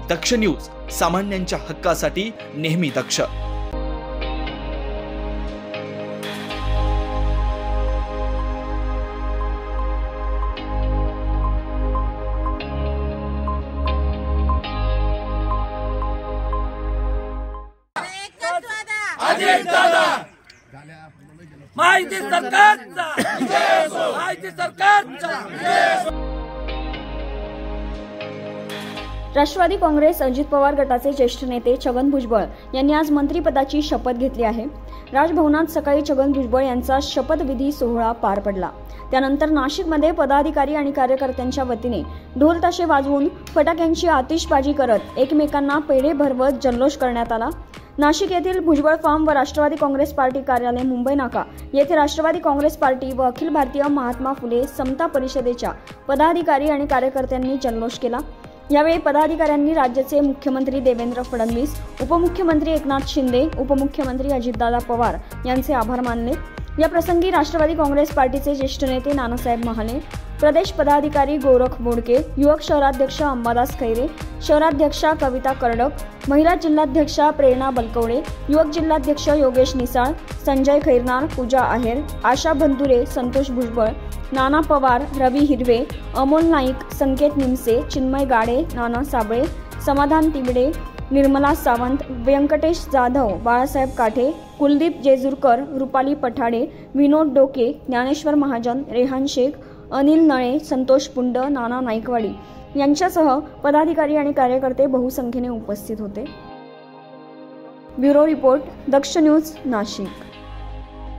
दक्ष news, सामान्यांच्या हक्कासाठी नेहमी दक्ष। माहिती सरकारचा, माहिती सरकारचा। राष्ट्रवादी काँग्रेस अजित पवार गटाचे ज्येष्ठ नेते छगन भुजबळ यांनी आज मंत्रिपदाची शपथ घेतली आहे। राजभवनात सकाळी छगन भुजबळ यांचा शपथविधी सोहळा पार पडला। त्यानंतर नाशिकमध्ये पदाधिकारी आणि कार्यकर्त्यांच्या वतीने ढोल ताशे वाजवून फटाक्यांची आतिषबाजी करत एकमेकांना पेढे भरवत जल्लोष करण्यात आला। नाशिक येथील भुजबळ फार्म व राष्ट्रवादी काँग्रेस पार्टी कार्यालय मुंबई नाका येथे राष्ट्रवादी काँग्रेस पार्टी व अखिल भारतीय महात्मा फुले समता परिषदेच्या पदाधिकारी आणि कार्यकर्त्यांनी जल्लोष केला। यावेळी पदाधिकाऱ्यांनी राज्याचे मुख्यमंत्री देवेंद्र फडणवीस, उपमुख्यमंत्री एकनाथ शिंदे, उपमुख्यमंत्री अजितदादा पवार यांचे आभार मानले। या प्रसंगी राष्ट्रवादी काँग्रेस पार्टीचे ज्येष्ठ नेते नानासाहेब महाले, प्रदेश पदाधिकारी गोरख बोडके, युवक शहराध्यक्ष अंबादास खैरे, शहराध्यक्षा कविता कर्डक, महिला जिल्हाध्यक्षा प्रेरणा बलकवडे, युवक जिल्हाध्यक्ष योगेश निसाळ, संजय खैरनार, पूजा आहेर, आशा बंधुरे, संतोष भुजबळ, नाना पवार, रवी हिरवे, अमोल नाईक, संकेत निमसे, चिन्मय गाडे, नाना साबळे, समाधान तिबडे, निर्मला सावंत, व्यंकटेश जाधव, बाळासाहेब काठे, कुलदीप जेजुरकर, रुपाली पठाडे, विनोद डोके, ज्ञानेश्वर महाजन, रेहान शेख, अनिल नळे, संतोष पुंड, नाना नाईकवाडी यांच्यासह पदाधिकारी आणि कार्यकर्ते बहुसंख्येने उपस्थित होते। ब्युरो रिपोर्ट, दक्ष न्यूज, नाशिक।